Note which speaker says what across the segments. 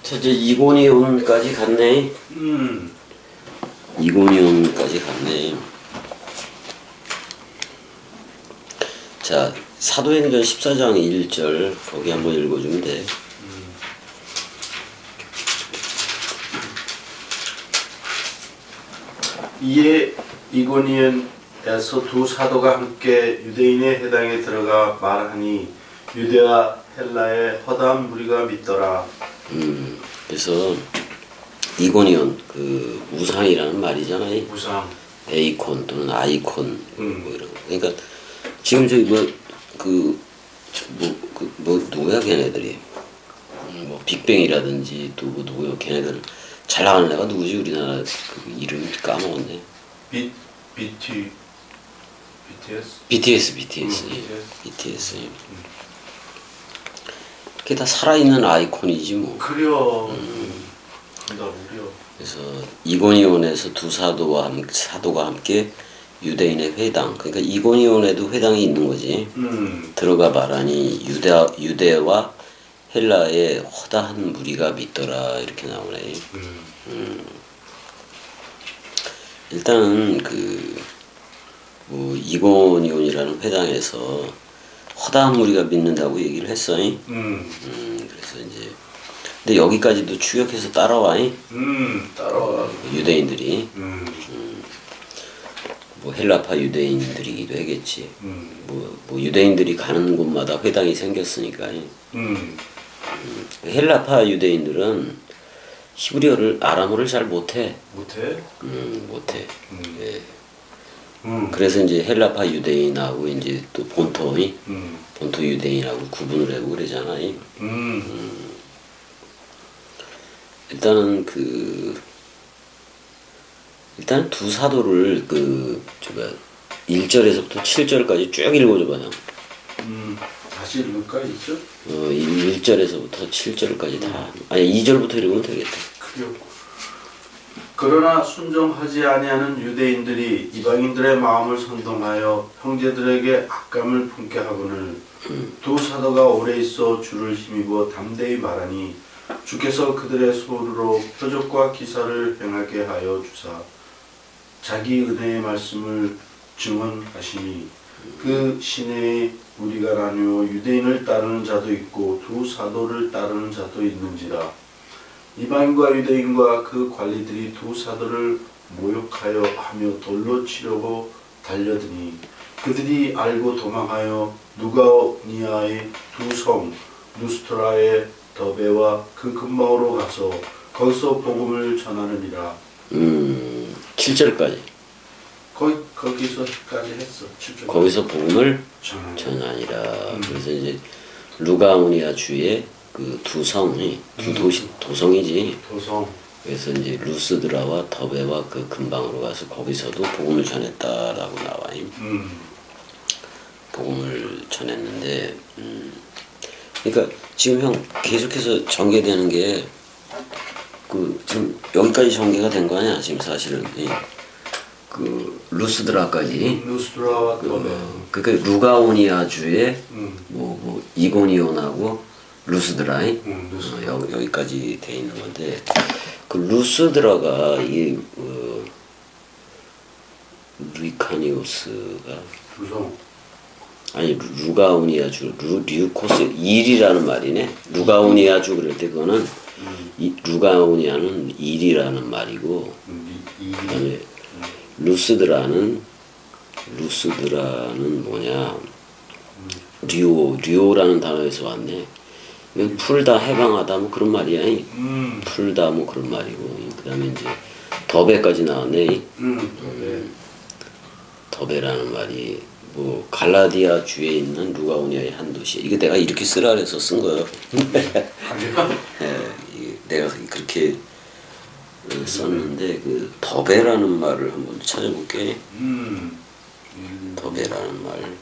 Speaker 1: 자, 이제 이고니온까지 갔네. 이고니온까지 갔네. 자, 사도행전 14장 1절 거기 한번 읽어주면 돼.
Speaker 2: 이에 이고니온에서 두 사도가 함께 유대인의 회당에 들어가 말하니 유대와 헬라의 허다한 무리가 믿더라.
Speaker 1: 그래서 이고니온 그 우상이라는 말이잖아요.
Speaker 2: 우상.
Speaker 1: 에이콘 또는 아이콘 뭐 이런. 그러니까 지금 저기 누구야 걔네들이 뭐 빅뱅이라든지 또 뭐 누구야 걔네들 잘 나가는 애가 누구지 우리나라 그 이름이 까먹었네.
Speaker 2: BTS.
Speaker 1: BTS. 그게 다 살아있는 아이콘이지 뭐.
Speaker 2: 그래요.
Speaker 1: 그래서 이고니온에서 두 사도가 함께 유대인의 회당, 그러니까 이고니온에도 회당이 있는 거지. 들어가 말하니 유대와 헬라의 허다한 무리가 믿더라 이렇게 나오네. 일단은 뭐 이고니온이라는 회당에서 허다한 무리가 믿는다고 얘기를 했어. 그래서 이제 근데 여기까지도 추격해서 따라와.
Speaker 2: 따라와.
Speaker 1: 유대인들이. 뭐 헬라파 유대인들이기도 하겠지. 뭐 유대인들이 가는 곳마다 회당이 생겼으니까. 헬라파 유대인들은 히브리어를 아람어를 잘 못해.
Speaker 2: 못해?
Speaker 1: 못해. 예. 그래서 이제 헬라파 유대인하고 이제 또 본토 유대인하고 구분을 하고 그러잖아. 일단은 일단 두 사도를 1절에서부터 7절까지 쭉 읽어줘봐.
Speaker 2: 다시 읽을까 1절?
Speaker 1: 1절에서부터 7절까지 다. 아니 2절부터 읽으면 되겠다.
Speaker 2: 그래요. 그러나 순종하지 아니하는 유대인들이 이방인들의 마음을 선동하여 형제들에게 악감을 품게 하거늘 두 사도가 오래 있어 주를 힘입어 담대히 말하니 주께서 그들의 소리로 표적과 기사를 행하게 하여 주사 자기 은혜의 말씀을 증언하시니 그 시내에 무리가 나뉘어 유대인을 따르는 자도 있고 두 사도를 따르는 자도 있는지라. 이방인과 유대인과 그 관리들이 두 사도를 모욕하여 하며 돌로 치려고 달려드니 그들이 알고 도망하여 누가오니아의 두 성 루스트라의 더베와 그 근방으로 가서 거기서 복음을 전하느니라.
Speaker 1: 7절까지.
Speaker 2: 거기서까지 했어. 7절.
Speaker 1: 거기서 복음을 전하니라. 그래서 이제 루가오니아 주의 그 두 성이 도성이지.
Speaker 2: 도성.
Speaker 1: 그래서 이제 루스드라와 더베와 그 근방으로 가서 거기서도 복음을 전했다라고 나와. 복음을 전했는데, 그러니까 지금 형 계속해서 전개되는 게 지금 여기까지 전개가 된 거 아니야 지금 사실은. 루스드라까지.
Speaker 2: 루스드라와 더베.
Speaker 1: 그러니까 루가오니아 주의 뭐 이고니온하고 루스드라이 여기까지 돼 있는 건데 그 루스드라가 이게 루이카니오스가 아니 루가오니아주 류코스 일이라는 말이네. 루가오니아주 그럴 때 그거는 루가오니아는 일이라는 말이고 그다음에 루스드라는 뭐냐 류오라는 단어에서 왔네. 풀다 해방하다 뭐 그런 말이야. 풀다 뭐 그런 말이고 그다음에 이제 더베까지 나왔네. 더베라는 말이 뭐 갈라디아 주에 있는 루가오니아의 한 도시. 이게 내가 이렇게 쓰라 그래서 쓴 거예요. 내가 그렇게 썼는데 그 더베라는 말을 한번 찾아볼게. 더베라는 말.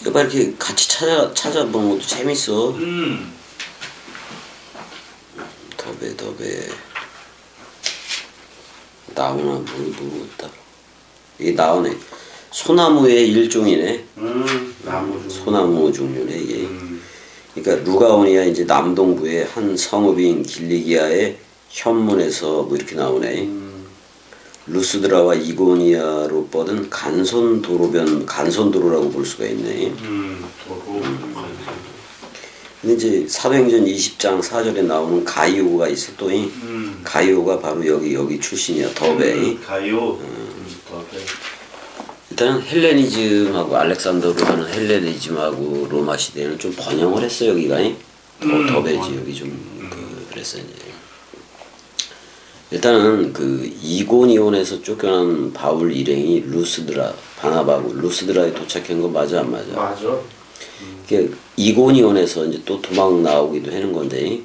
Speaker 1: 이거 봐 이렇게 같이 찾아보는 것도 재밌어. 더베 나오나 모르겠다. 이게 나오네. 소나무의 일종이네.
Speaker 2: 나무 중.
Speaker 1: 소나무 종류네 이게. 그러니까 루가오니아 이제 남동부의 한 성읍인 길리기아의 현문에서 뭐 이렇게 나오네. 루스드라와 이고니아로 뻗은 간선도로라고 볼 수가 있네.
Speaker 2: 도로.
Speaker 1: 근데 이제 사도행전 20장 4절에 나오는 가이오가 있어 또 가이오가 바로 여기 출신이야. 더베.
Speaker 2: 가요. 더베.
Speaker 1: 일단은 헬레니즘하고 알렉산더로 하는 헬레니즘하고 로마 시대는 좀 번영을 했어 여기가. 더베 지역이 좀 그랬어 이제. 일단은 그 이고니온에서 쫓겨난 바울 일행이 루스드라 바나바고 루스드라에 도착한 거 맞아 안 맞아?
Speaker 2: 맞아.
Speaker 1: 이고니온에서 이제 또 도망 나오기도 하는 건데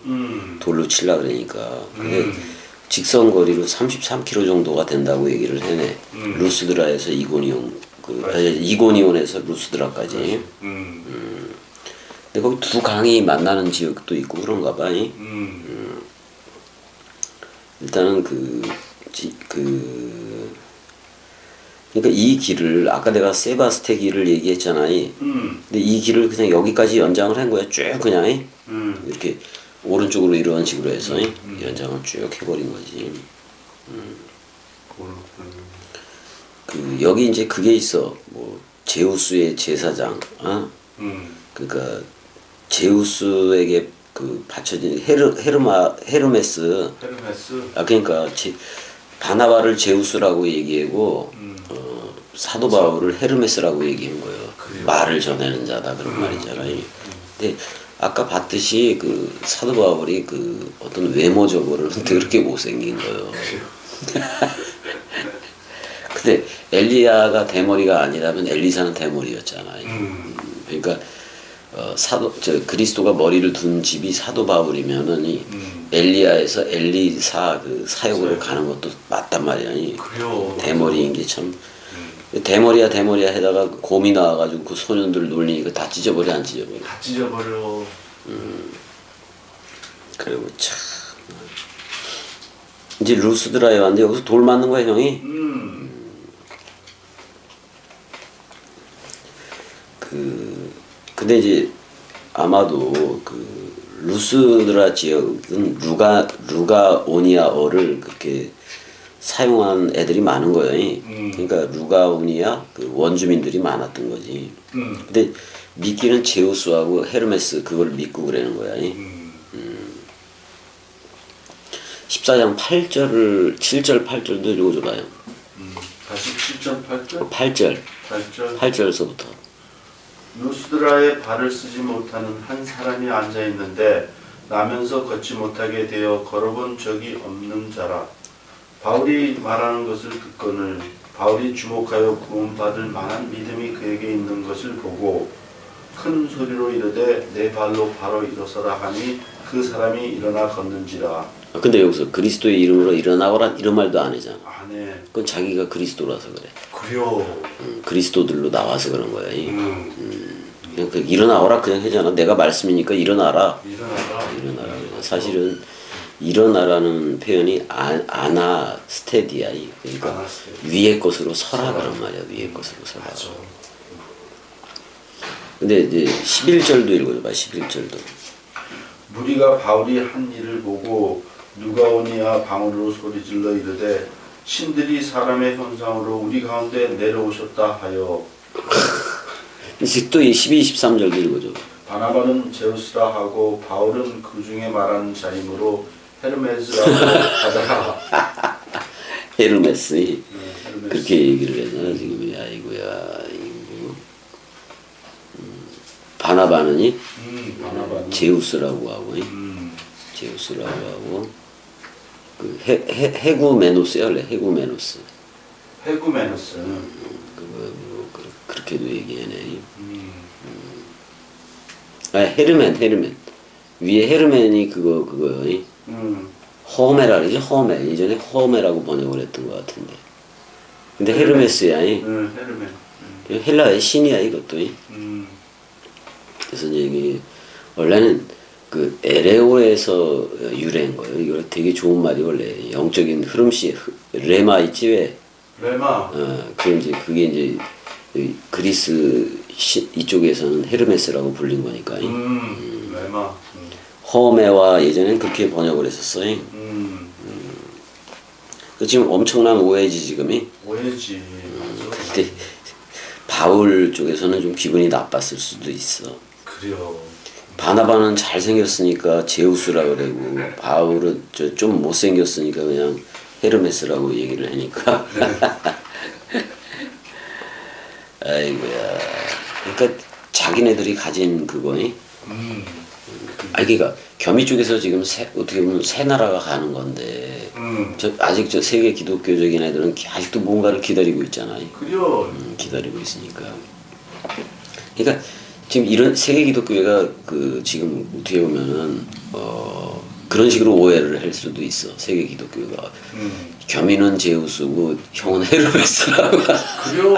Speaker 1: 돌로 칠라 그러니까. 근데 직선 거리로 33km 정도가 된다고 얘기를 해네. 루스드라에서 이고니온에서 루스드라까지. 근데 거기 두 강이 만나는 지역도 있고 그런가 봐. 일단은 그러니까 이 길을 아까 내가 세바스테 길을 얘기했잖아. 근데 이 길을 그냥 여기까지 연장을 한 거야. 쭉 그냥 이렇게 오른쪽으로 이런 식으로 해서 연장을 쭉 해버린 거지. 여기 이제 그게 있어. 뭐 제우스의 제사장. 그러니까 제우스에게 바쳐진 헤르메스. 그러니까 바나바를 제우스라고 얘기하고 사도 바울을 헤르메스라고 얘기한 거예요. 말을 전하는 자다 그런 말이잖아. 근데 아까 봤듯이 사도 바울이 어떤 외모적으로는 그렇게 못생긴 거예요. 근데 엘리야가 대머리가 아니라면 엘리사는 대머리였잖아. 그러니까 그리스도가 머리를 둔 집이 사도 바울이면은 엘리야에서 엘리사 사역으로 가는 것도 맞단 말이야.
Speaker 2: 그래요.
Speaker 1: 대머리인 게 참. 대머리야 하다가 곰이 나와가지고 그 소년들 놀리니까 다 찢어버려 안 찢어버려.
Speaker 2: 다 찢어버려.
Speaker 1: 그리고 참. 이제 루스드라에 왔는데 여기서 돌 맞는 거야 형이. 근데 이제 아마도 루스드라 지역은 루가오니아어를 그렇게 사용한 애들이 많은 거예요. 그러니까 루가오니아 원주민들이 많았던 거지. 근데 미끼는 제우스하고 헤르메스 그걸 믿고 그러는 거야. 14장 7절 8절도 읽어줘봐요.
Speaker 2: 다시 7절 8절?
Speaker 1: 8절. 8절서부터.
Speaker 2: 루스드라에 발을 쓰지 못하는 한 사람이 앉아 있는데 나면서 걷지 못하게 되어 걸어본 적이 없는 자라. 바울이 말하는 것을 듣거늘 바울이 주목하여 구원받을 만한 믿음이 그에게 있는 것을 보고 큰 소리로 이르되 내 발로 바로 일어서라 하니 그 사람이 일어나 걷는지라.
Speaker 1: 근데 여기서 그리스도의 이름으로 일어나거라 이런 말도 안 하잖아.
Speaker 2: 안 해.
Speaker 1: 그건 자기가 그리스도라서 그래.
Speaker 2: 그래요.
Speaker 1: 그리스도들로 나와서 그런 거야. 그냥 일어나오라 그냥 하잖아. 내가 말씀이니까 일어나라. 일어나라. 사실은 일어나라는 표현이 아나스테디아. 그러니까 위의 것으로 서라 그런 말이야. 위의 것으로 서라.
Speaker 2: 맞아.
Speaker 1: 근데 이제 11절도 읽어줘봐. 11절도.
Speaker 2: 무리가 바울이 한 일을 보고 누가오니아 방언으로 소리질러 이르되 신들이 사람의 형상으로 우리 가운데 내려오셨다 하여.
Speaker 1: 이제 또 12, 13절도 읽어줘.
Speaker 2: 바나바는 제우스라 하고 바울은 그 중에 말하는 자이므로 헤르메스라고 하더라.
Speaker 1: 헤르메스. 그렇게 얘기를 했잖아 지금. 아이고야. 바나바는 제우스라고 하고 제우스라고 하고 헤구메노스야 원래 헤구메노스. 그렇게도 얘기하네. 헤르멘 위에 헤르멘이 그거요. 허메라 그러지. 허메 예전에 허메라고 번역을 했던 것 같은데. 근데 헤르메스야.
Speaker 2: 헤르멘.
Speaker 1: 헬라의 신이야 이것도. 그래서 이게 원래는 에레오에서 유래한 거예요. 이거 되게 좋은 말이 원래 영적인 흐름씨 레마 있지 왜?
Speaker 2: 레마.
Speaker 1: 그게 이제 그리스 이쪽에서는 헤르메스라고 불린 거니까.
Speaker 2: 메마.
Speaker 1: 허메와 예전엔 그렇게 번역을 했었어요. 지금 엄청난 오해지 지금이.
Speaker 2: 오해지.
Speaker 1: 근데 바울 쪽에서는 좀 기분이 나빴을 수도 있어.
Speaker 2: 그래요.
Speaker 1: 바나바는 잘생겼으니까 제우스라 그러고 바울은 좀 못생겼으니까 그냥 헤르메스라고 얘기를 하니까. 아이고야. 그러니까 자기네들이 가진 그거니. 그러니까 겸이 쪽에서 지금 어떻게 보면 새 나라가 가는 건데 아직 세계 기독교적인 애들은 아직도 뭔가를 기다리고 있잖아요.
Speaker 2: 그래요.
Speaker 1: 기다리고 있으니까. 그러니까 지금 이런 세계 기독교회가 지금 어떻게 보면은 그런 식으로 오해를 할 수도 있어. 세계 기독교가 겸이는 제우스고 형은 헤르메스라고.
Speaker 2: 그래요.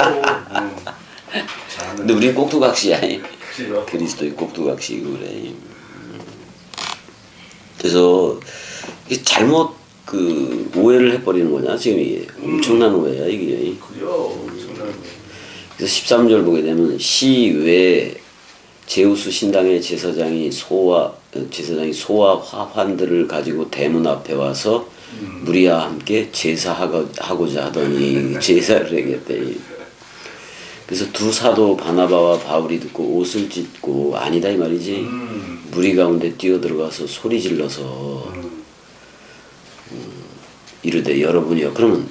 Speaker 1: 근데 우리 꼭두각시야.
Speaker 2: 그래요.
Speaker 1: 그리스도의 꼭두각시고 그래. 그래서 이게 잘못 오해를 해버리는 거냐 지금 이게 엄청난 오해야 이게.
Speaker 2: 그래요. 엄청난.
Speaker 1: 그래서 13절 보게 되면 시외 제우스 신당의 제사장이 소와 화환들을 가지고 대문 앞에 와서 무리와 함께 제사하고자 하더니 제사를 하겠대. 그래서 두 사도 바나바와 바울이 듣고 옷을 찢고 아니다 이 말이지. 무리 가운데 뛰어들어가서 소리 질러서 이르되 여러분이요. 그러면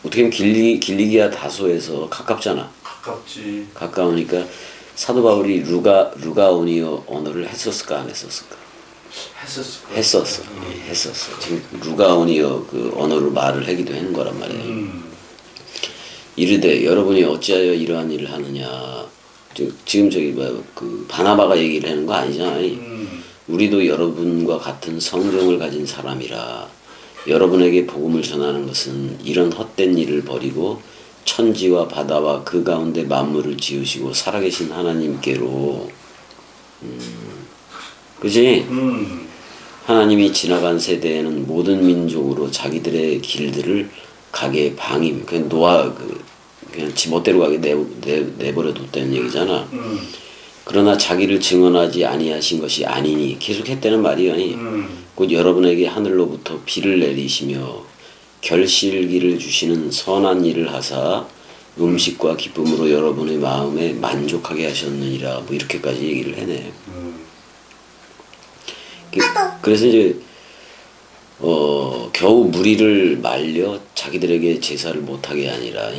Speaker 1: 어떻게 보면 길리기아 다소에서 가깝잖아.
Speaker 2: 가깝지.
Speaker 1: 가까우니까 사도 바울이 루가오니어 언어를 했었을까 안 했었을까? 했었어. 지금 루가오니어 언어로 말을 하기도 하는 거란 말이에요. 이르되 여러분이 어찌하여 이러한 일을 하느냐. 지금 바나바가 얘기를 하는 거 아니잖아요. 우리도 여러분과 같은 성정을 가진 사람이라 여러분에게 복음을 전하는 것은 이런 헛된 일을 버리고 천지와 바다와 그 가운데 만물을 지으시고 살아계신 하나님께로 그지? 하나님이 지나간 세대에는 모든 민족으로 자기들의 길들을 가게 방임. 그냥 지멋대로 가게 내버려 뒀다는 얘기잖아. 그러나 자기를 증언하지 아니하신 것이 아니니 계속 했다는 말이야. 곧 여러분에게 하늘로부터 비를 내리시며 결실기를 주시는 선한 일을 하사 음식과 기쁨으로 여러분의 마음에 만족하게 하셨느니라. 뭐 이렇게까지 얘기를 해내. 그래서 이제 겨우 무리를 말려 자기들에게 제사를 못하게 아니라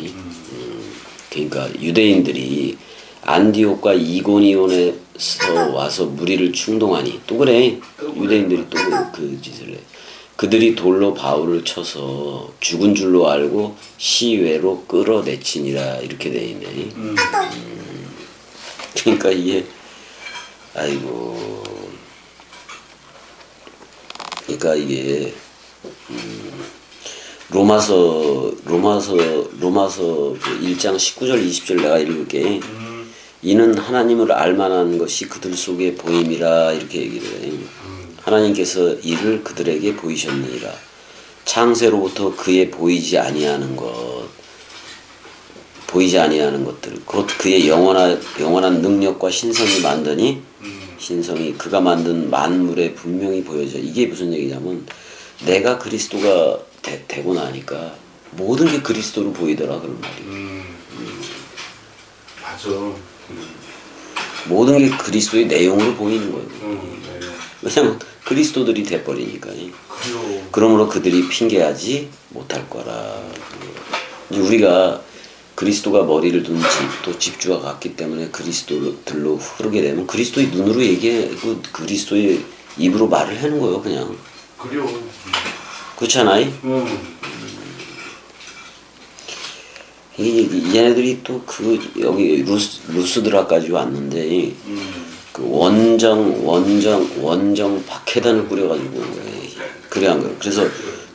Speaker 1: 그러니까 유대인들이 안디옥과 이고니온에서 와서 무리를 충동하니 또 그래. 유대인들이 또 그 짓을 해. 그들이 돌로 바울을 쳐서 죽은 줄로 알고 시외로 끌어내치니라. 이렇게 돼 있네. 그러니까 이게 아이고. 그러니까 이게 로마서 1장 19절 20절 내가 읽을게. 이는 하나님을 알만한 것이 그들 속에 보임이라. 이렇게 얘기를 해. 하나님께서 이를 그들에게 보이셨느니라. 창세로부터 그의 보이지 아니하는 것들 곧 그의 영원한 능력과 신성이 만드니 신성이 그가 만든 만물에 분명히 보여져. 이게 무슨 얘기냐면 내가 그리스도가 되고 나니까 모든 게 그리스도로 보이더라 그런 말이에요.
Speaker 2: 맞아.
Speaker 1: 모든 게 그리스도의 내용으로 보이는 거예요. 왜냐면 그리스도들이 돼버리니까. 그러므로 그들이 핑계하지 못할 거라. 우리가 그리스도가 머리를 둔 또 집주와 같기 때문에 그리스도들로 흐르게 되면 그리스도의 눈으로 얘기하고 그리스도의 입으로 말을 하는 거예요. 그냥.
Speaker 2: 그래요.
Speaker 1: 그렇잖아요? 얘네들이 또 여기 루스드라까지 왔는데 원정 박해단을 꾸려가지고 그래 한 거예요. 그래서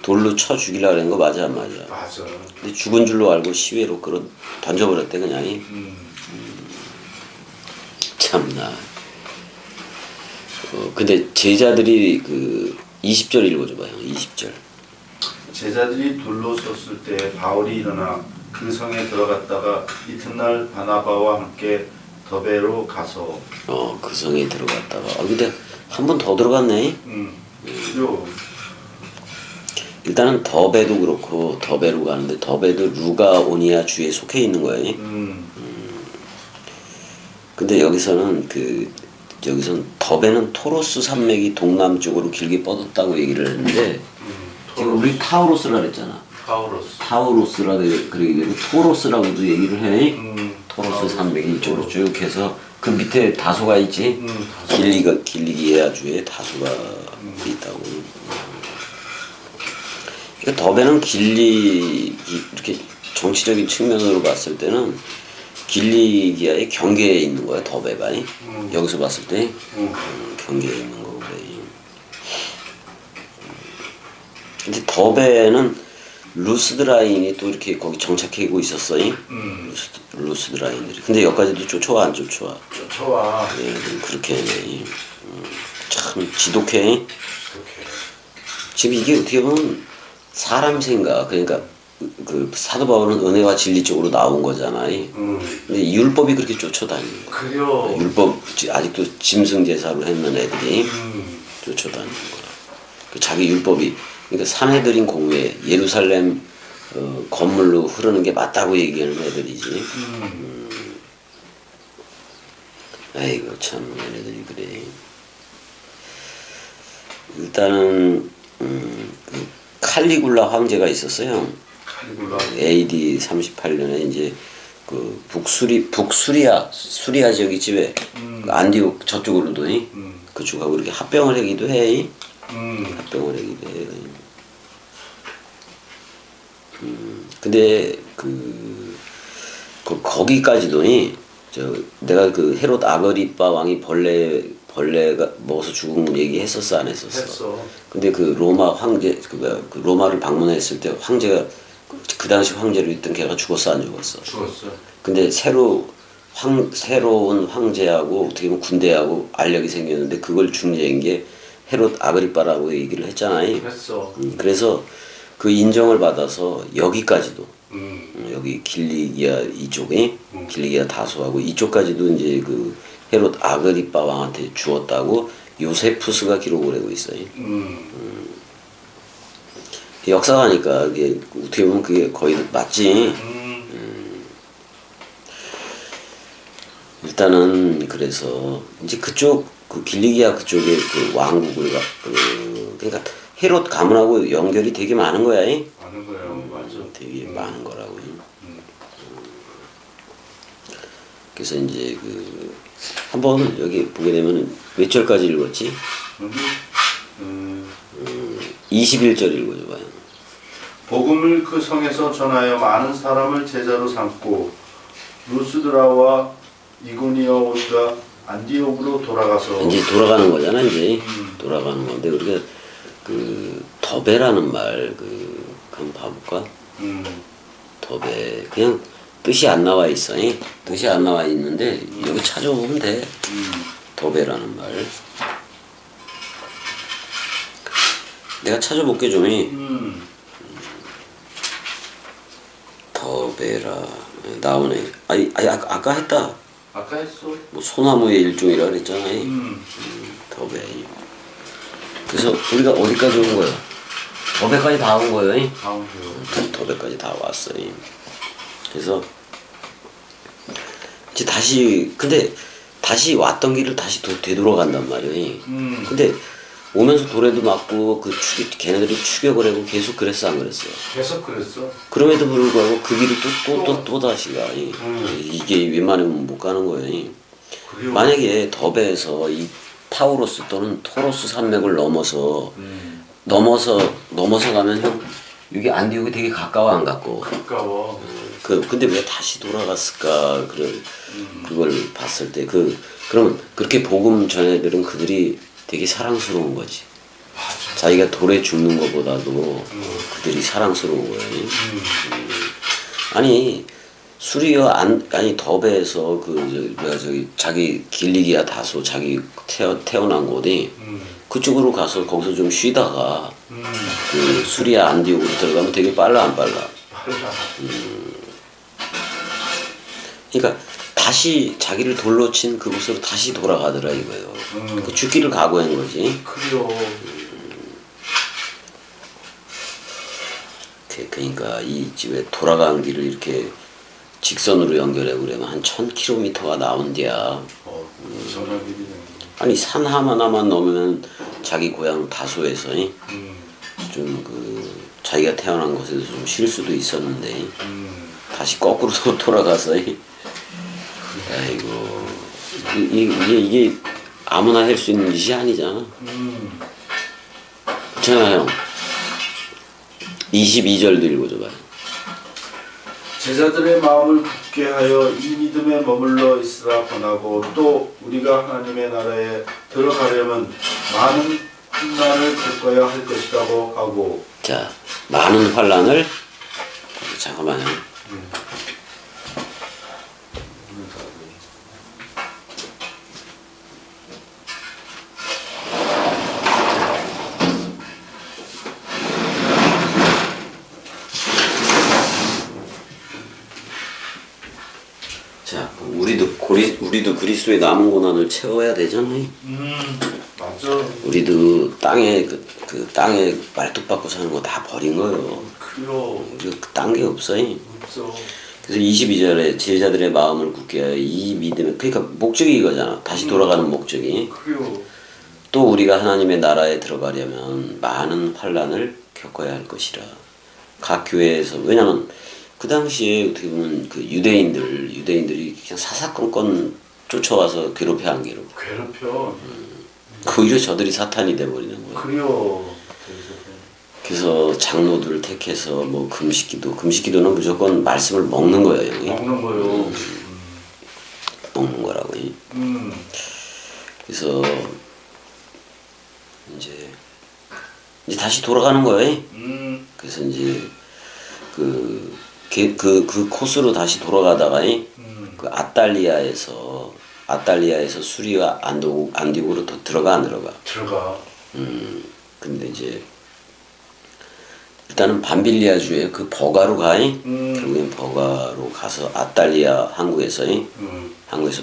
Speaker 1: 돌로 쳐 죽이려고 하는 거 맞아 안 맞아?
Speaker 2: 맞아.
Speaker 1: 근데 죽은 줄로 알고 시외로 던져버렸대 그냥. 참나. 근데 제자들이 20절 읽어줘봐요. 20절.
Speaker 2: 제자들이 돌로 섰을 때 바울이 일어나 그 성에 들어갔다가 이튿날 바나바와 함께 더베로 가서
Speaker 1: 그 성에 들어갔다가 근데 한 번 더 들어갔네.
Speaker 2: 요
Speaker 1: 일단은 더베도 그렇고 더베로 가는데 더베도 루가오니아 주에 속해 있는 거예요. 근데 여기서는 여기선 더베는 토로스 산맥이 동남쪽으로 길게 뻗었다고 얘기를 했는데 지금 우리 타우로스라 그랬잖아. 타우로스라 그러기도 토로스라고도 얘기를 해. 토로스 산맥이 이쪽으로 쭉 해서 그 밑에 다소가 있지. 길리기아 주에 다소가 있다고. 그러니까 더베는 이렇게 정치적인 측면으로 봤을 때는 길리기아의 경계에 있는 거야, 더베가. 여기서 봤을 때 경계에 있는 거고 그래. 근데 더베는 루스드라인이 또 이렇게 거기 정착하고 있었어요. 루스드라인들이. 근데 여기까지도 쫓아와 안 쫓아와?
Speaker 2: 쫓아와.
Speaker 1: 예, 그렇게 하네. 참 지독해. 지금 이게 어떻게 보면 사람 생각, 그러니까 그 사도 바울은 은혜와 진리 쪽으로 나온 거잖아. 근데 율법이 그렇게 쫓아다니는 거야.
Speaker 2: 그래요.
Speaker 1: 율법 아직도 짐승 제사로 했는 애들이 쫓아다니는 거야. 그 자기 율법이 그러니까 사내들인 공회 예루살렘 건물로 흐르는 게 맞다고 얘기하는 애들이지. 아이고 참 얘네들이 그래. 일단은 그 칼리굴라 황제가 있었어요. AD 38년에 이제 그 수리아 지역이 왜 안디옥 저쪽으로도 그쪽하고 이렇게 합병을 하기도 해. 합병을 하기도 해. 근데 거기까지도 내가 그 헤롯 아그리빠 왕이 벌레가 먹어서 죽은 얘기했었어 안 했었어?
Speaker 2: 했어.
Speaker 1: 근데 그 로마 황제 그 로마를 방문했을 때 황제가 그 당시 황제로 있던 걔가 죽었어 안 죽었어?
Speaker 2: 죽었어.
Speaker 1: 근데 새로운 황제하고 어떻게 보면 군대하고 알력이 생겼는데 그걸 중재한 게 헤롯 아그리빠라고 얘기를 했잖아요.
Speaker 2: 했어.
Speaker 1: 그래서 그 인정을 받아서 여기까지도 여기 길리기아 이쪽에 길리기아 다소하고 이쪽까지도 이제 그 헤롯 아그리빠 왕한테 주었다고 요세푸스가 기록을 하고 있어요. 역사가니까 이게 어떻게 보면 그게 거의 맞지. 일단은 그래서 이제 그쪽 그 길리기아 그쪽에 그 왕국을 그러니까 헤롯 가문하고 연결이 되게 많은 거야.
Speaker 2: 많은 거야, 맞아.
Speaker 1: 되게 많은 거라고. 그래서 이제 한번 여기 보게 되면 몇 절까지 읽었지? 21절 읽어줘봐요.
Speaker 2: 복음을 그 성에서 전하여 많은 사람을 제자로 삼고 루스드라와 이고니온과 안디옥으로 돌아가서
Speaker 1: 이제 돌아가는 거잖아 이제 돌아가는 건데 우리가 그 더베라는 말 한번 봐볼까? 더베 그냥 뜻이 안 나와 있어. 뜻이 안 나와 있는데 여기 찾아보면 돼. 더베라는 말. 내가 찾아볼게 좀. 더베라 나오네. 아까 했다.
Speaker 2: 아까 했어.
Speaker 1: 뭐 소나무의 일종이라 그랬잖아. 더베. 그래서 우리가 어디까지 온 거야? 더베까지 다 온 거예요. 더베까지 다 왔어요. 그래서 이제 근데 다시 왔던 길을 다시 되돌아간단 말이에요. 근데 오면서 도래도 맞고 걔네들이 추격을 하고 계속 그랬어 안 그랬어?
Speaker 2: 계속 그랬어.
Speaker 1: 그럼에도 불구하고 그 길을 또 다시 가. 이게 웬만하면 못 가는 거예요. 만약에 더베에서 이 타우로스 또는 토로스 산맥을 넘어서 가면 형 여기 안디옥이 되게 가까워 안 가까워? 근데 왜 다시 돌아갔을까? 그걸 봤을 때 그러면 그렇게 복음 전애들은 그들이 되게 사랑스러운 거지.
Speaker 2: 맞아.
Speaker 1: 자기가 돌에 죽는 것보다도 그들이 사랑스러운 거예요. 아니 더베에서 자기 길리기아 다소 자기 태어난 곳이 그쪽으로 가서 거기서 좀 쉬다가 그 수리아 안디옥으로 들어가면 되게 빨라 안 빨라?
Speaker 2: 빨라.
Speaker 1: 그러니까 다시 자기를 돌로 친 그곳으로 다시 돌아가더라 이거예요. 그 죽기를 각오한 거지.
Speaker 2: 그래요.
Speaker 1: 그러니까 이 집에 돌아간 길을 이렇게 직선으로 연결해 그러면 한 1000km가 나온디야.
Speaker 2: 엄청난 일이네.
Speaker 1: 아니 산 하나만 넘으면 자기 고향 다소에서 좀 그 자기가 태어난 곳에서 좀 쉴 수도 있었는데 다시 거꾸로 돌아가서 아이고 이게 아무나 할 수 있는 짓이 아니잖아. 자 형 22절도 읽어줘봐요.
Speaker 2: 제자들의 마음을 굳게 하여 이 믿음에 머물러 있으라 권하고 또 우리가 하나님의 나라에 들어가려면 많은 환난을 겪어야 할 것이라고 하고.
Speaker 1: 자 많은 환란을 잠깐만요. 자, 우리도 그리스도의 남은 고난을 채워야 되잖아요.
Speaker 2: 맞아.
Speaker 1: 우리도 땅에 그 땅에 말뚝박고 사는 거 다 버린 거예요.
Speaker 2: 그래요.
Speaker 1: 우리가 딴 게 없어요.
Speaker 2: 없어.
Speaker 1: 그래서 22절에 제자들의 마음을 굳게 하여 이 믿음에 그러니까 목적이 이거잖아. 다시 돌아가는 목적이.
Speaker 2: 그래요.
Speaker 1: 또 우리가 하나님의 나라에 들어가려면 많은 환란을 겪어야 할 것이라. 각 교회에서 왜냐면 그 당시에 어떻게 보면 그 유대인들이 그냥 사사건건 쫓아와서 괴롭혀 안 괴롭혀.
Speaker 2: 괴롭혀.
Speaker 1: 오히려 저들이 사탄이 돼버리는 거예요.
Speaker 2: 그래요.
Speaker 1: 그래서 장로들을 택해서 뭐 금식기도는 무조건 말씀을 먹는 거예요, 형이.
Speaker 2: 먹는 거요.
Speaker 1: 먹는 거라고. 그래서 이제 다시 돌아가는 거예요. 그래서 이제 그 코스로 다시 돌아가다가 그 아탈리아에서 수리와 안디옥으로 더 들어가 안 들어가.
Speaker 2: 들어가.
Speaker 1: 근데 이제 일단은 밤빌리아주에 그 버가로 가. 결국엔 버가로 가서 아탈리아 항구에서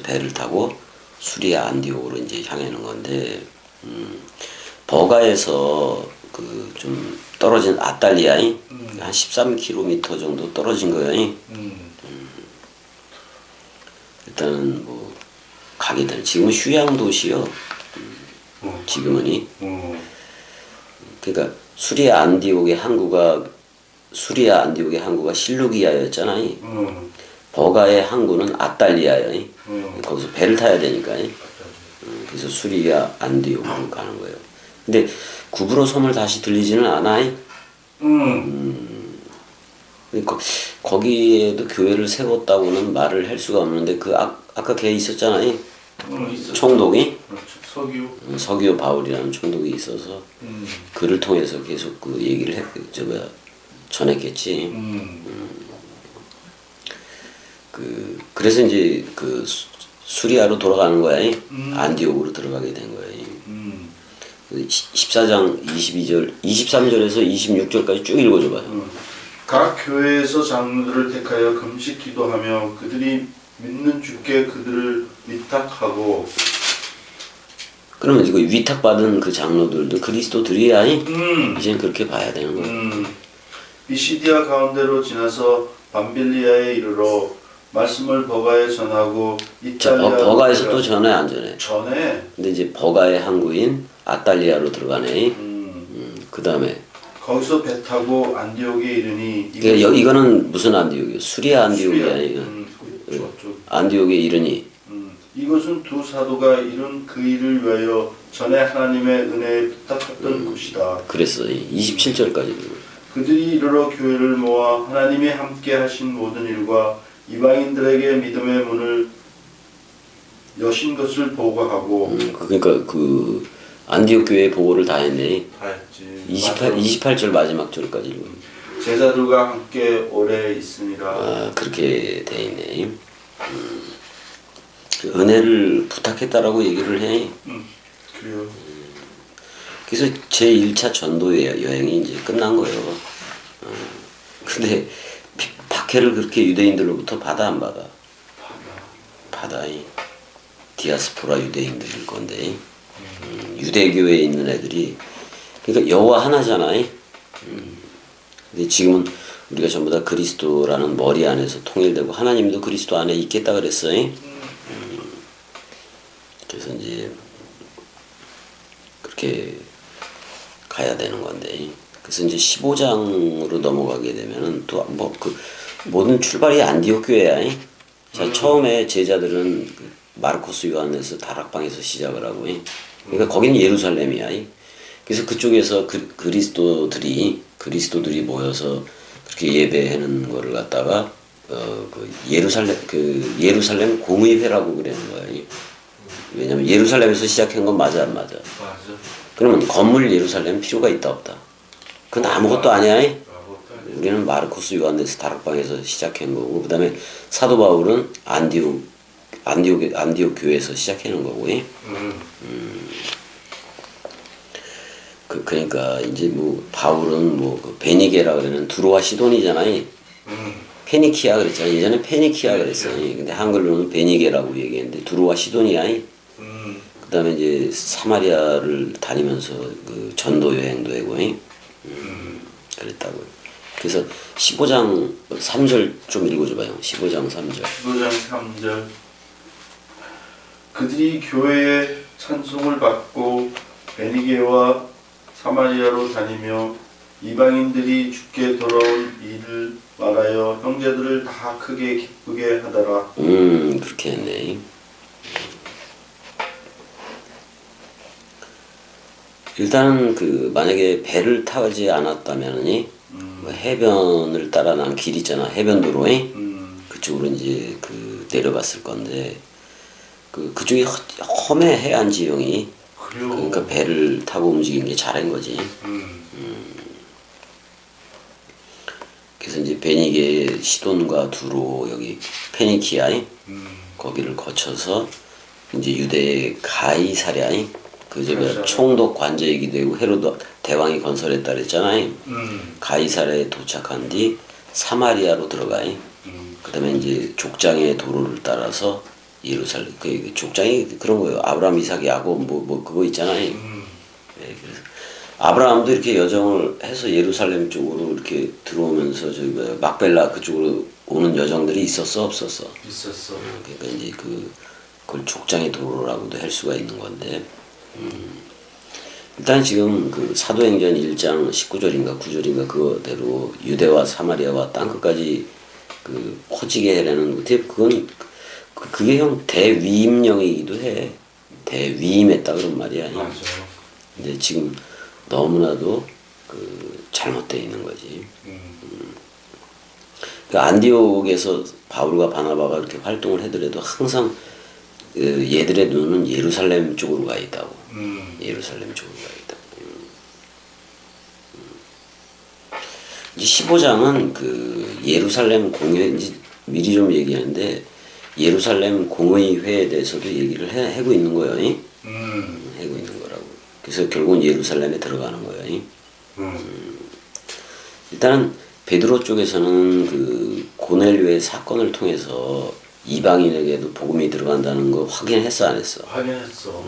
Speaker 1: 배를 타고 수리아 안디옥으로 이제 향하는 건데 버가에서 그 좀 떨어진 아탈리아에 한 13km 정도 떨어진 거예요. 일단은 뭐 가게 되는 지금은 휴양 도시요. 지금은 그러니까 수리아 안디옥의 항구가 실루기아였잖아요. 버가의 항구는 아탈리아예요. 거기서 배를 타야 되니까. 그래서 수리아 안디옥으로 가는 거예요. 근데 구브로 섬을 다시 들리지는 않아요. 거기에도 교회를 세웠다고는 말을 할 수가 없는데 그 아까 걔 있었잖아요. 총독이 서기오 바울이라는 총독이 있어서 그를 통해서 계속 그 얘기를 전했겠지. 그래서 이제 그 수리아로 돌아가는 거야. 안디옥으로 들어가게 된 거야. 14장 23절에서 26절까지 쭉 읽어줘봐요.
Speaker 2: 각 교회에서 장로들을 택하여 금식 기도하며 그들이 믿는 주께 그들을 위탁하고.
Speaker 1: 그러면 이거 위탁받은 그 장로들도 그리스도들이야. 이제는 그렇게 봐야 되는 거야.
Speaker 2: 비시디아 가운데로 지나서 밤빌리아에 이르러 말씀을 버가에 전하고 이탈리아.
Speaker 1: 버가에서 또 전해 안 전해?
Speaker 2: 전해.
Speaker 1: 근데 이제 버가의 항구인 아탈리아로 들어가네. 그 다음에
Speaker 2: 거기서 배 타고 안디옥에 이르니.
Speaker 1: 이거는 무슨 안디옥이요? 수리아 안디옥이야. 안디옥에 이르니.
Speaker 2: 이것은 두 사도가 이룬 그 일을 위하여 전에 하나님의 은혜에 부탁했던 곳이다.
Speaker 1: 그랬어. 27절까지.
Speaker 2: 그들이 이르러 교회를 모아 하나님이 함께 하신 모든 일과 이방인들에게 믿음의 문을 여신 것을 보고하고.
Speaker 1: 그러니까 그 안디옥 교회의 보고를 다 했네.
Speaker 2: 다 했지.
Speaker 1: 28절 마지막 절까지 읽어.
Speaker 2: 제자들과 함께 오래 있으니라.
Speaker 1: 아, 그렇게 돼 있네. 은혜를 부탁했다라고 얘기를 해.
Speaker 2: 그래요.
Speaker 1: 그래서 제 1차 전도 여행이 이제 끝난 거예요. 근데 박해를 그렇게 유대인들로부터 받아 안 받아? 받아. 디아스포라 유대인들일 건데 유대교에 있는 애들이 그러니까 여호와 하나잖아. 근데 지금은 우리가 전부 다 그리스도라는 머리 안에서 통일되고 하나님도 그리스도 안에 있겠다 그랬어. 그래서 이제 그렇게 가야 되는 건데 그래서 이제 15장으로 넘어가게 되면은 또 뭐 그 모든 출발이 안디옥 교회야. 자, 처음에 제자들은 그 마르코스 요한에서 다락방에서 시작을 하고 그러니까 거기는 예루살렘이야. 그래서 그쪽에서 그리스도들이 모여서 그렇게 예배하는 거를 갖다가 그 예루살렘 공의회라고 그러는 거야. 왜냐면 예루살렘에서 시작한 건 맞아 안 맞아?
Speaker 2: 맞아.
Speaker 1: 그러면 건물 예루살렘 필요가 있다 없다? 그건 아무것도 아니야. 우리는 마르코스 요한네스 다락방에서 시작한 거고 그다음에 사도 바울은 안디옥 교회에서 시작하는 거고. 그러니까 이제 뭐 바울은 그 베니게라 그러는 두로와 시돈이잖아. 페니키아 그랬잖아. 예전에 페니키아 그랬어. 근데 한글로는 베니게라고 얘기했는데 두로와 시돈이야. 그다음에 이제 사마리아를 다니면서 그 전도 여행도 하고 그랬다고. 그래서 15장 3절 좀 읽어줘봐요. 15장 3절.
Speaker 2: 15장 3절. 그들이 교회의 찬송을 받고 베니게와 사마리아로 다니며 이방인들이 주께 돌아온 일을 말하여 형제들을 다 크게 기쁘게 하더라.
Speaker 1: 그렇게 했네. 일단은 그 만약에 배를 타지 않았다면은 뭐 해변을 따라 난 길 있잖아. 해변도로 그쪽으로 이제 그 내려갔을 건데 그쪽이 험해 해안 지형이.
Speaker 2: 그래요.
Speaker 1: 그러니까 배를 타고 움직이는 게 잘한 거지. 그래서 이제 베니게 시돈과 두로 여기 페니키아 거기를 거쳐서 이제 유대의 가이사랴 그 저기 총독 관저이기도 되고 헤로드 대왕이 건설했다 그랬잖아요. 가이사랴에 도착한 뒤 사마리아로 들어가. 그다음에 이제 족장의 도로를 따라서 예루살렘 그 족장이 그런 거예요. 아브라함, 이삭, 야곱 뭐 그거 있잖아요. 네, 그래서 아브라함도 이렇게 여정을 해서 예루살렘 쪽으로 이렇게 들어오면서 저기 막벨라 그쪽으로 오는 여정들이 있었어 없었어?
Speaker 2: 있었어.
Speaker 1: 그러니까 이제 그걸 족장의 도로라고도 할 수가 있는 건데. 일단 지금 그 사도행전 1장 19절인가 9절인가 그거대로 유대와 사마리아와 땅끝까지 그 퍼지게 하려는 그건 그게 형 대위임령이기도 해. 대위임했다 그런 말이야.
Speaker 2: 맞아.
Speaker 1: 근데 지금 너무나도 그 잘못되어 있는 거지. 그 안디옥에서 바울과 바나바가 이렇게 활동을 하더라도 항상 얘들의 눈은 예루살렘 쪽으로 가 있다고. 예루살렘 쪽으로 가 있다고. 이제 15장은 그 예루살렘 공회 이제 미리 좀 얘기하는데 예루살렘 공의회에 대해서도 얘기를 하고 있는 거예요. 하고 있는 거라고. 그래서 결국은 예루살렘에 들어가는 거예요. 일단은 베드로 쪽에서는 그 고넬료의 사건을 통해서 이방인에게도 복음이 들어간다는 거 확인했어 안 했어?
Speaker 2: 확인했어.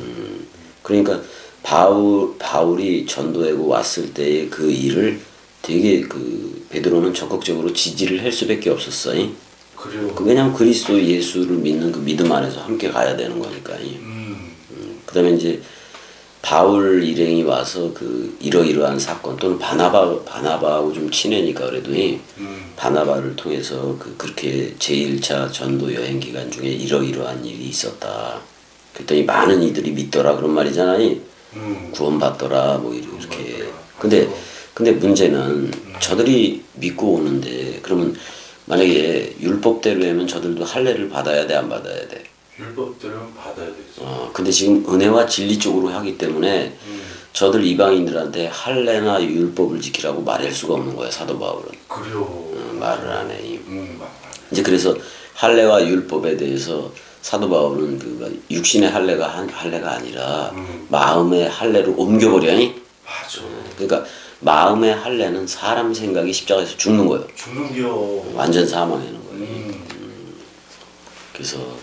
Speaker 1: 그러니까 바울이 전도하고 왔을 때의 그 일을 되게 그 베드로는 적극적으로 지지를 할 수밖에 없었어.
Speaker 2: 그래요.
Speaker 1: 왜냐면 그리스도 예수를 믿는 그 믿음 안에서 함께 가야 되는 거니까. 그다음에 이제 바울 일행이 와서 그 이러이러한 사건 또는 바나바하고 좀 친해니까 그래도 바나바를 통해서 그렇게 제1차 전도 여행 기간 중에 이러이러한 일이 있었다. 그랬더니 많은 이들이 믿더라 그런 말이잖아요. 구원받더라 뭐 이렇게. 근데 문제는 저들이 믿고 오는데 그러면 만약에 율법대로 하면 저들도 할례를 받아야 돼 안 받아야 돼?
Speaker 2: 율법대로는 받아야 되죠.
Speaker 1: 근데 지금 은혜와 진리 쪽으로 하기 때문에 저들 이방인들한테 할례나 율법을 지키라고 말할 수가 없는 거야 사도 바울은.
Speaker 2: 그래요.
Speaker 1: 말을 안 해. 이제 그래서 할례와 율법에 대해서 사도 바울은 그 육신의 할례가 아니라 마음의 할례로 옮겨버려니.
Speaker 2: 맞아.
Speaker 1: 그러니까 마음의 할례는 사람 생각이 십자가에서 죽는 거예요.
Speaker 2: 죽는겨.
Speaker 1: 완전 사망하는 거예요. 그래서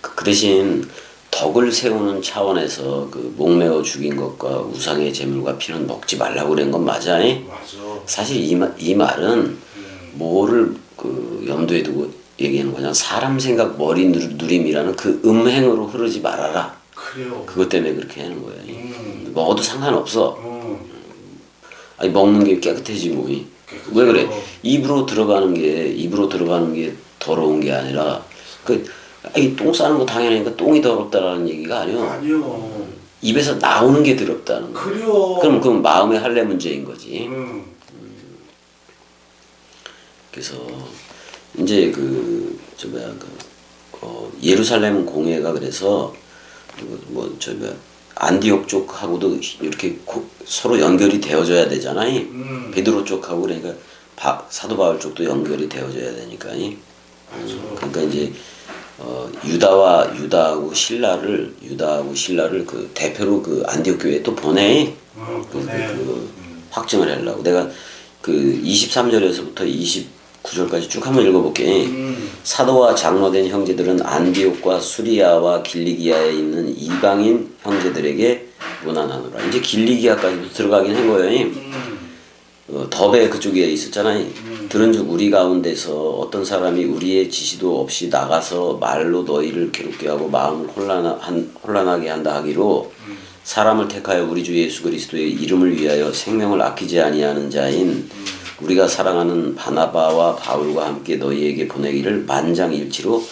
Speaker 1: 그 대신 덕을 세우는 차원에서 그 목매어 죽인 것과 우상의 제물과 피는 먹지 말라고 그런 건 맞아.
Speaker 2: 맞아.
Speaker 1: 사실 이 말은 뭐를 그 염두에 두고 얘기하는 거냐. 사람 생각 머리 누림이라는 그 음행으로 흐르지 말아라.
Speaker 2: 그래요.
Speaker 1: 그것 때문에 그렇게 하는 거야. 먹어도 상관없어.
Speaker 2: 음.
Speaker 1: 아니 먹는 게 깨끗해지 뭐. 왜 그래? 입으로 들어가는 게 더러운 게 아니라 똥 싸는 거 당연하니까 똥이 더럽다라는 얘기가 아니요.
Speaker 2: 아니요.
Speaker 1: 입에서 나오는 게 더럽다는 거.
Speaker 2: 그래요.
Speaker 1: 그럼 마음의 할례 문제인 거지. 그래서 이제 예루살렘 공회가 그래서 안디옥 쪽하고도 이렇게 서로 연결이 되어져야 되잖아요. 베드로 쪽하고 그러니까 사도 바울 쪽도 연결이 되어져야 되니까. 그러니까 이제 유다하고 신라를 그 대표로 그 안디옥 교회에 또 보내. 확증을 하려고. 내가 그 23절에서부터 29절까지 쭉 한번 읽어볼게. 사도와 장로된 형제들은 안디옥과 수리아와 길리기아에 있는 이방인 형제들에게 문안하노라. 이제 길리기아까지도 들어가긴 한 거예요. 더베 그쪽에 있었잖아요. 들은즉 우리 가운데서 어떤 사람이 우리의 지시도 없이 나가서 말로 너희를 괴롭게 하고 마음을 혼란하게 한다 하기로 사람을 택하여 우리 주 예수 그리스도의 이름을 위하여 생명을 아끼지 아니하는 자인 우리가 사랑하는 바나바와 바울과 함께 너희에게 보내기를 만장일치로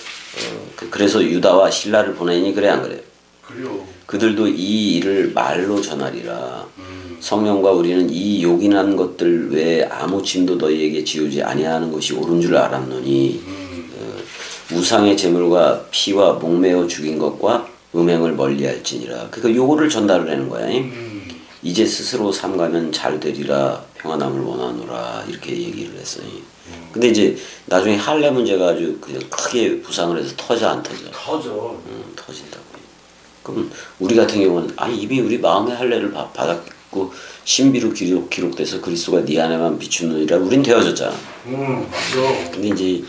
Speaker 1: 그래서 유다와 신라를 보내니 그래 안 그래요?
Speaker 2: 그래요.
Speaker 1: 그들도 이 일을 말로 전하리라. 성령과 우리는 이 요긴한 것들 외에 아무 짐도 너희에게 지우지 아니하는 것이 옳은 줄 알았노니 우상의 제물과 피와 목매어 죽인 것과 음행을 멀리할지니라. 그러니까 요거를 전달을 하는 거야. 이제 스스로 삼가면 잘 되리라 평안함을 원하노라 이렇게 얘기를 했어요. 근데 이제 나중에 할례 문제가 아주 그냥 크게 부상을 해서 터져 안 터져?
Speaker 2: 터져.
Speaker 1: 터진다고. 그럼 우리 같은 경우는 이미 우리 마음의 할례를 받았고 신비로 기록돼서 그리스도가 네 안에만 비추느니라 우린 되어졌잖아.
Speaker 2: 맞아.
Speaker 1: 근데 이제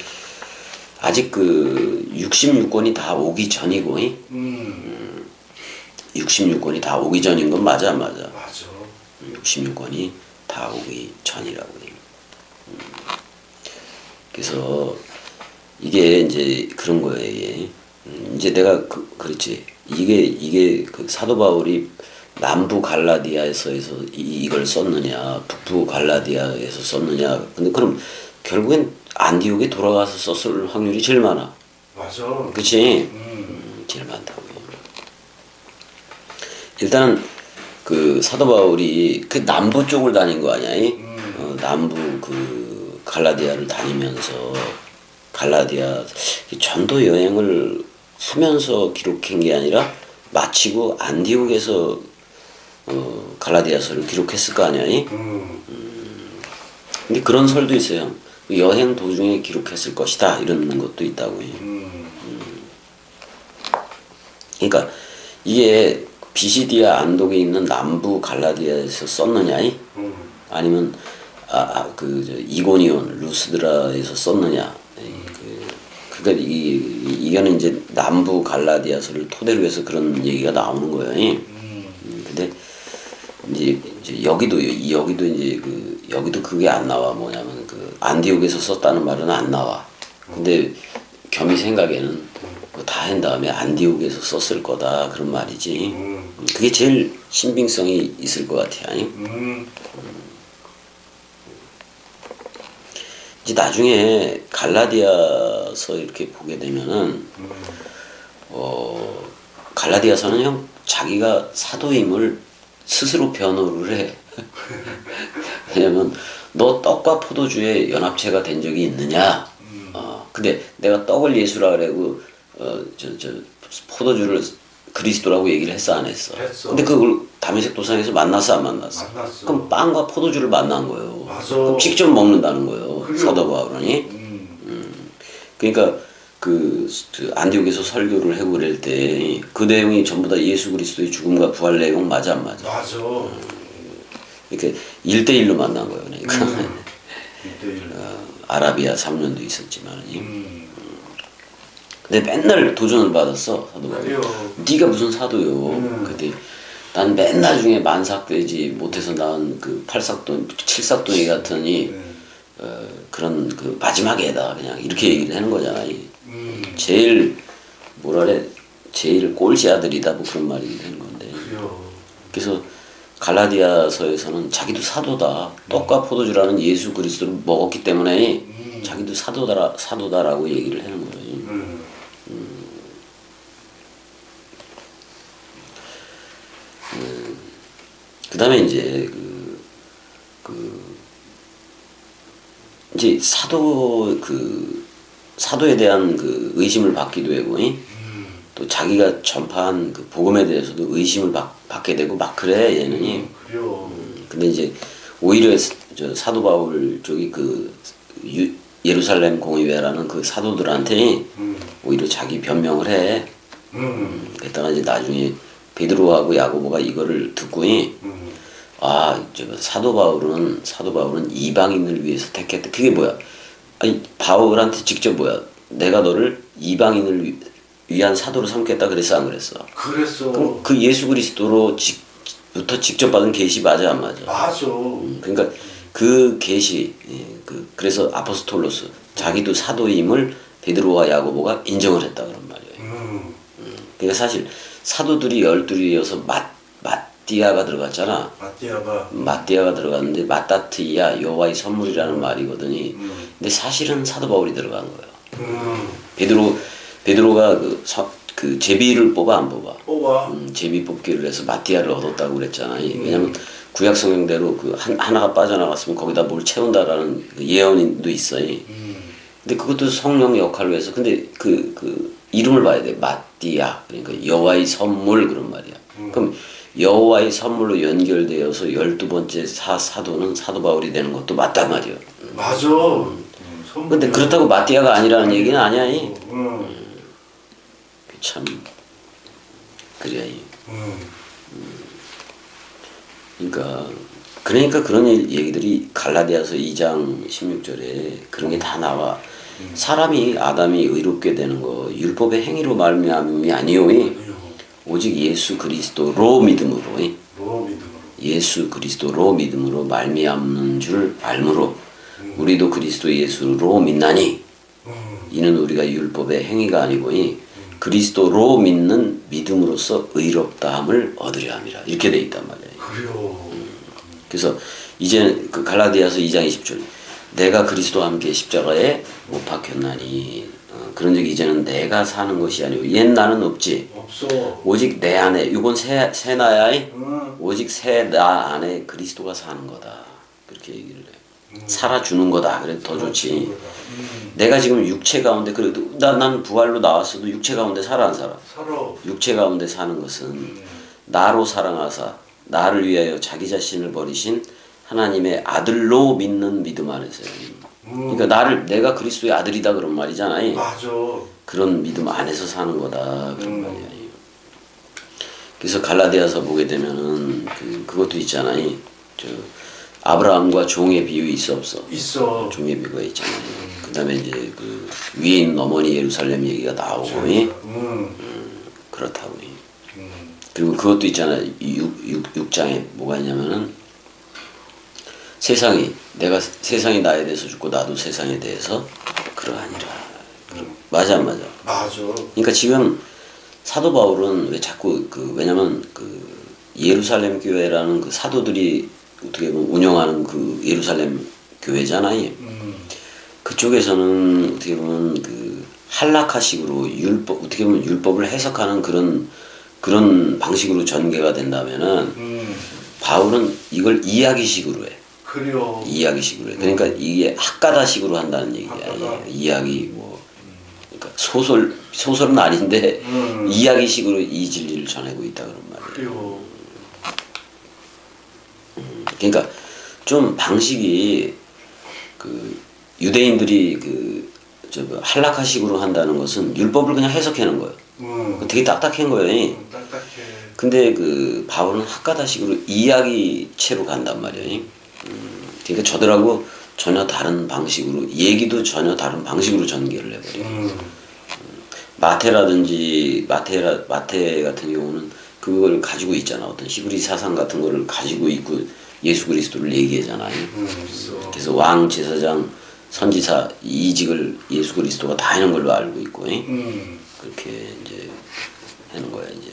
Speaker 1: 아직 그 66권이 다 오기 전이고 66권이 다 오기 전인 건 맞아 안 맞아?
Speaker 2: 맞아.
Speaker 1: 66권이 다 오기 전이라고 해요. 그래서 이게 이제 그런 거예요. 이제 내가 그렇지. 이게 그 사도 바울이 남부 갈라디아에서 이걸 썼느냐, 북부 갈라디아에서 썼느냐. 근데 그럼 결국엔 안디옥에 돌아가서 썼을 확률이 제일 많아.
Speaker 2: 맞아.
Speaker 1: 그치? 제일 많다고. 일단은 그 사도 바울이 그 남부 쪽을 다닌 거 아니야? 남부 그 갈라디아를 다니면서 갈라디아 전도 여행을 하면서 기록한 게 아니라 마치고 안디옥에서 갈라디아서를 기록했을 거 아니야? 근데 그런 설도 있어요. 여행 도중에 기록했을 것이다 이런 것도 있다고 해요. 그러니까 이게 비시디아 안독에 있는 남부 갈라디아에서 썼느냐, 아니면 이고니온 루스드라에서 썼느냐. 그러니까 이거는 이제 남부 갈라디아서를 토대로 해서 그런 얘기가 나오는 거예요. 근데 이제 여기도 이제 여기도 그게 안 나와. 뭐냐면 그 안디옥에서 썼다는 말은 안 나와. 근데 겸이 생각에는 다 한 다음에 안디옥에서 썼을 거다 그런 말이지. 그게 제일 신빙성이 있을 것 같아. 아니? 이제 나중에 갈라디아서 이렇게 보게 되면은 갈라디아서는 형 자기가 사도임을 스스로 변호를 해. 왜냐면 너 떡과 포도주의 연합체가 된 적이 있느냐? 근데 내가 떡을 예수라 그러고 포도주를 그리스도라고 얘기를 했어 안 했어?
Speaker 2: 했어.
Speaker 1: 근데 그걸 다메섹 도상에서 만났어 안 만났어?
Speaker 2: 만났어.
Speaker 1: 그럼 빵과 포도주를 만난 거예요.
Speaker 2: 맞아.
Speaker 1: 그럼 직접 먹는다는 거예요.
Speaker 2: 그래요.
Speaker 1: 사도 바울이. 그러니까 그 안디옥에서 설교를 하고 그럴 때 그 내용이 전부 다 예수 그리스도의 죽음과 부활 내용 맞아 안 맞아?
Speaker 2: 맞아.
Speaker 1: 이렇게 1대1로 만난 거예요. 그러니까
Speaker 2: 1대1.
Speaker 1: 아라비아 3년도 있었지만. 근데 맨날 도전을 받았어 사도 바울이.
Speaker 2: 그래요.
Speaker 1: 네가 무슨 사도요? 근데 난 맨날 중에 만삭되지 못해서 낳은 그 팔삭돈, 칠삭돈이 같으니 그런 그 마지막에다 그냥 이렇게 얘기를 하는 거잖아. 제일 뭐라래 제일 꼴찌 아들이다 뭐 그런 말이 되는 건데.
Speaker 2: 그래요.
Speaker 1: 그래서 갈라디아서에서는 자기도 사도다. 떡과 포도주라는 예수 그리스도를 먹었기 때문에 자기도 사도다라고 얘기를 하는 거예요. 그다음에 이제 이제 사도에 대한 그 의심을 받기도 하고, 또 자기가 전파한 그 복음에 대해서도 의심을 받게 되고 막 그래 얘는.
Speaker 2: 그래요.
Speaker 1: 근데 이제 오히려 저 사도 바울 쪽이 그 예루살렘 공의회라는 그 사도들한테 오히려 자기 변명을 해. 그랬다가 이제 나중에 베드로하고 야고보가 이거를 듣고 사도 바울은 이방인을 위해서 택했다. 그게 뭐야? 아니 바울한테 직접 뭐야? 내가 너를 이방인을 위한 사도로 삼겠다 그랬어 안 그랬어?
Speaker 2: 그랬어.
Speaker 1: 그럼 그 예수 그리스도로부터 직접 받은 계시 맞아 안 맞아?
Speaker 2: 맞아.
Speaker 1: 그러니까 그 계시 그래서 아포스톨로스 자기도 사도임을 베드로와 야고보가 인정을 했다 그런 말이에요. 그러니까 사실 사도들이 12이어서 마띠아가 들어갔잖아. 마띠아가 들어갔는데 마따트이야 여호와의 선물이라는 말이거든요. 근데 사실은 사도 바울이 들어간 거예요. 베드로가 그 제비를 뽑아 안 뽑아? 제비 뽑기를 해서 마띠아를 얻었다고 그랬잖아. 왜냐면 구약 성경대로 그 하나가 빠져나갔으면 거기다 뭘 채운다라는 그 예언도 있어요. 근데 그것도 성령 역할로 해서 근데 그 이름을 봐야 돼. 마띠아 그러니까 여호와의 선물 그런 말이야. 그럼 여호와의 선물로 연결되어서 12번째 사도는 사도 바울이 되는 것도 맞단 말이야.
Speaker 2: 맞아.
Speaker 1: 근데 그렇다고 마띠아가 아니라는 얘기는 아니야. 참 그래. 그러니까 그런 얘기들이 갈라디아서 2장 16절에 그런 게 다 나와. 아담이 의롭게 되는 거 율법의 행위로 말미암음이 아니요 오직 예수 그리스도로 믿음으로 예수 그리스도로 믿음으로 말미암는 줄 알므로 우리도 그리스도 예수로 믿나니 이는 우리가 율법의 행위가 아니고 그리스도로 믿는 믿음으로써 의롭다함을 얻으려 함이라 이렇게 돼 있단 말이에요.
Speaker 2: 그래요.
Speaker 1: 그래서 이제 그 갈라디아서 2장 20절 내가 그리스도와 함께 십자가에 못 박혔나니 그런즉 이제는 내가 사는 것이 아니고 옛 나는 없지.
Speaker 2: 없어.
Speaker 1: 오직 내 안에 이건 새 나야. 오직 새 나 안에 그리스도가 사는 거다. 그렇게 얘기를 해. 살아주는 거다. 그래도 더 좋지. 내가 지금 육체 가운데 그래도 난 부활로 나왔어도 육체 가운데 살아 안 살아?
Speaker 2: 살아.
Speaker 1: 육체 가운데 사는 것은 나로 사랑하사 나를 위하여 자기 자신을 버리신 하나님의 아들로 믿는 믿음 안에서요. 그러니까 내가 그리스도의 아들이다 그런 말이잖아요.
Speaker 2: 맞아.
Speaker 1: 그런 믿음 안에서 사는 거다 그런 말이야. 그래서 갈라디아서 보게 되면은 그것도 있잖아요. 아브라함과 종의 비유 있어 없어?
Speaker 2: 있어.
Speaker 1: 종의 비유가 있잖아요. 그다음에 이제 그 위에 있는 어머니 예루살렘 얘기가 나오고 그렇다고. 그리고 그것도 있잖아요. 6장에 뭐가 있냐면은 세상이 나에 대해서 죽고 나도 세상에 대해서 그러하니라. 맞아 안 맞아?
Speaker 2: 맞아.
Speaker 1: 그러니까 지금 사도 바울은 왜 자꾸 왜냐면 예루살렘 교회라는 그 사도들이 어떻게 보면 운영하는 그 예루살렘 교회잖아요. 그쪽에서는 어떻게 보면 할라카식으로 어떻게 보면 율법을 해석하는 그런 방식으로 전개가 된다면은 바울은 이걸 이야기식으로 해.
Speaker 2: 그래요.
Speaker 1: 이야기식으로 해. 그러니까 이게 학가다식으로 한다는 얘기야. 이야기 그러니까 소설은 아닌데 이야기식으로 이 진리를 전하고 있다 그런 말이에요.
Speaker 2: 그래요.
Speaker 1: 그러니까 좀 방식이 유대인들이 할라카식으로 한다는 것은 율법을 그냥 해석하는 거예요. 되게 딱딱한 거예요.
Speaker 2: 딱딱해.
Speaker 1: 근데 바울은 학가다식으로 이야기체로 간단 말이에요. 그러니까 저들하고 전혀 다른 방식으로 얘기도 전혀 다른 방식으로 전개를 해버려요. 마태라든지 마태 같은 경우는 그걸 가지고 있잖아. 어떤 히브리 사상 같은 거를 가지고 있고 예수 그리스도를 얘기하잖아요. 그래서 왕, 제사장, 선지사 이직을 예수 그리스도가 다 하는 걸로 알고 있고, 그렇게 이제 하는 거야 이제.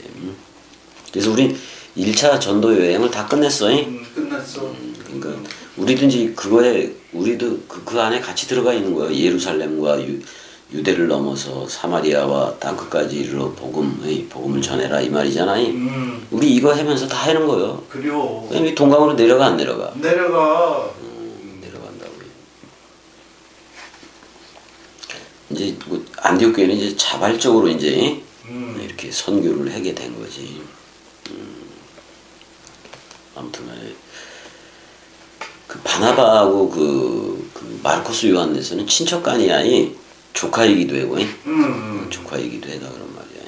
Speaker 1: 그래서 우리 1차 전도 여행을 다 끝냈어.
Speaker 2: 끝났어.
Speaker 1: 그러니까 우리도 이제 그거에 우리도 그 안에 같이 들어가 있는 거예요. 예루살렘과 유대를 넘어서 사마리아와 땅끝까지 이르러 복음을 전해라 이 말이잖아요. 우리 이거 하면서 다 하는 거예요.
Speaker 2: 그래요.
Speaker 1: 그럼 이 동강으로 내려가 안 내려가?
Speaker 2: 내려가.
Speaker 1: 내려간다고요. 이제 뭐 안디옥 교회는 이제 자발적으로 이제 이렇게 선교를 하게 된 거지. 아무튼간에 그 바나바하고 그 마르코스 요한네서는 친척간이야. 조카이기도 하고, 조카이기도 하다 그런 말이야.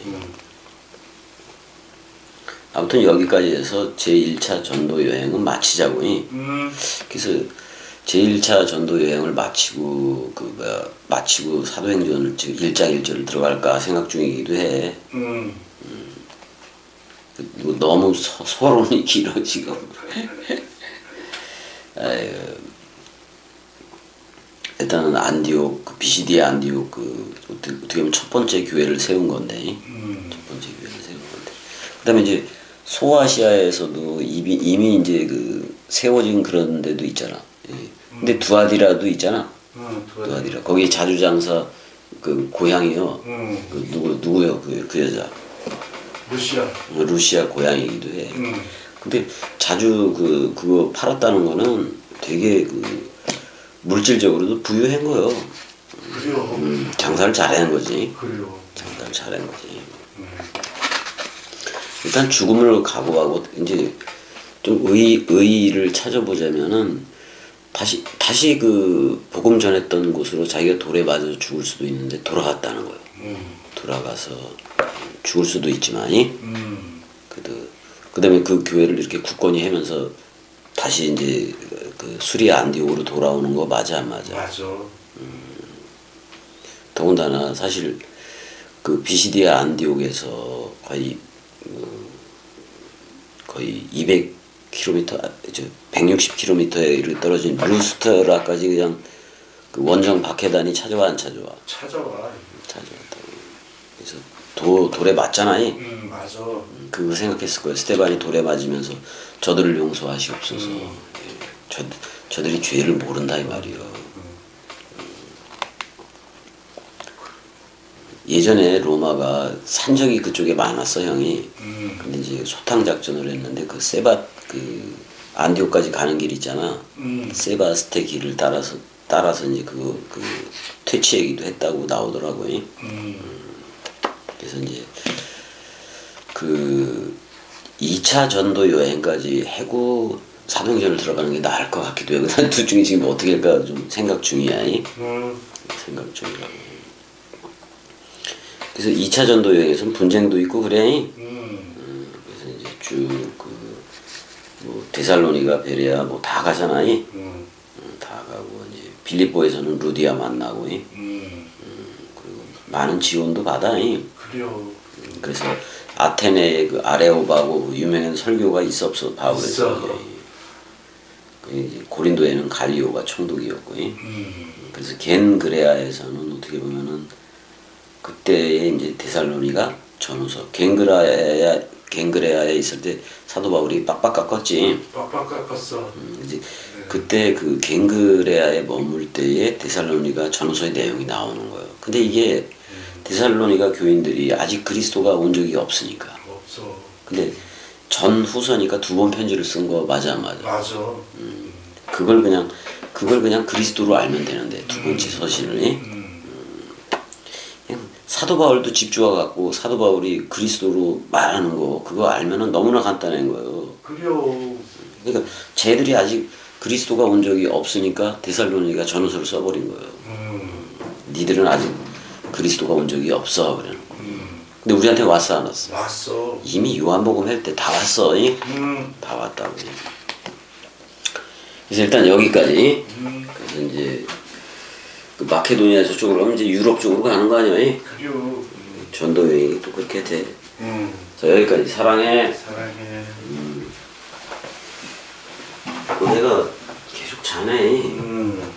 Speaker 1: 아무튼 여기까지 해서 제1차 전도 여행은 마치자고. 그래서 제1차 전도 여행을 마치고 마치고 사도행전을 지금 1장 1절을 들어갈까 생각 중이기도 해. 너무 서론이 길어 지금. 일단은 안디옥 비시디아 안디옥 어떻게 보면 첫 번째 교회를 세운 건데, 첫 번째 교회를 세운 건데. 그다음에 이제 소아시아에서도 이미 이제 세워진 그런 데도 있잖아. 근데 두아디라도 있잖아. 두아디라 거기 자주장사 고향이요. 누구요 그 여자. 루시아 고향이기도 해. 근데 자주 그거 팔았다는 거는 되게 물질적으로도 부유한 거요.
Speaker 3: 그래요.
Speaker 1: 장사를 잘하는 거지.
Speaker 3: 그래요.
Speaker 1: 장사를 잘하는 거지. 일단 죽음을 각오하고 이제 좀 의의를 찾아보자면은 다시 복음 전했던 곳으로 자기가 돌에 맞아서 죽을 수도 있는데 돌아갔다는 거예요. 돌아가서 죽을 수도 있지만이 그다음에 그 교회를 이렇게 굳건히 하면서 다시 이제 수리아 안디옥으로 돌아오는 거 맞아 안 맞아?
Speaker 3: 맞아.
Speaker 1: 더군다나 사실 비시디아 안디옥에서 거의 200km, 160km에 떨어진 루스트라까지 그냥 원정 박해단이 찾아와 안 찾아와?
Speaker 3: 찾아와.
Speaker 1: 찾아왔다고. 그래서 돌에 맞잖아요.
Speaker 3: 맞아.
Speaker 1: 그거 생각했을 거예요. 스테반이 돌에 맞으면서 저들을 용서하시옵소서. 저들이 죄를 모른다 이 말이요. 예전에 로마가 산적이 그쪽에 많았어 형이. 근데 이제 소탕 작전을 했는데 안디옥까지 가는 길 있잖아. 세바스테 길을 따라서 이제 퇴치하기도 했다고 나오더라고요. 그래서 이제 2차 전도 여행까지 하고 사도행전을 들어가는 게 나을 것 같기도 해요. 둘 중에 지금 어떻게 할까 좀 생각 중이야. 생각 중이라고. 그래서 2차 전도 여행에서는 분쟁도 있고 그래. 그래서 이제 쭉 데살로니가 베레아 다 가잖아. 다 가고 이제 빌립보에서는 루디아 만나고. 그리고 많은 지원도 받아.
Speaker 3: 그래요.
Speaker 1: 그래서 아테네에 아레오바고 유명한 설교가 있어 바울에서. 고린도에는 갈리오가 총독이었고. 그래서 겐그레아에서는 어떻게 보면은 그때에 이제 데살로니가 전후서 겐그레아에 있을 때 사도 바울이 빡빡 깎았지.
Speaker 3: 빡빡 깎았어.
Speaker 1: 이제 그때 겐그레아에 머물 때에 데살로니가 전후서의 내용이 나오는 거예요. 근데 이게 데살로니가 교인들이 아직 그리스도가 온 적이 없으니까.
Speaker 3: 없어.
Speaker 1: 근데 전후서니까 2번 편지를 쓴 거 맞아 안 맞아?
Speaker 3: 맞아.
Speaker 1: 그걸 그냥 그리스도로 알면 되는데 두 번째 서신을. 그냥 사도 바울도 집주와 같고 사도 바울이 그리스도로 말하는 거 그거 알면은 너무나 간단한 거예요.
Speaker 3: 그래요.
Speaker 1: 그러니까 쟤들이 아직 그리스도가 온 적이 없으니까 데살로니가 전후서를 써버린 거예요. 니들은 아직 그리스도가 온 적이 없어 그러는 거. 근데 우리한테 왔어 안 왔어?
Speaker 3: 왔어.
Speaker 1: 이미 요한복음 할 때 다 왔어. 다 왔다고. 그래서 일단 여기까지. 그래서 이제 마케도니아 저쪽으로 하면 이제 유럽 쪽으로 가는 거 아니야?
Speaker 3: 그래요.
Speaker 1: 전도 여행이 또 그렇게 돼.
Speaker 2: 음.
Speaker 1: 자, 여기까지. 사랑해.
Speaker 2: 사랑해.
Speaker 1: 너네가 계속 자네.
Speaker 2: 음.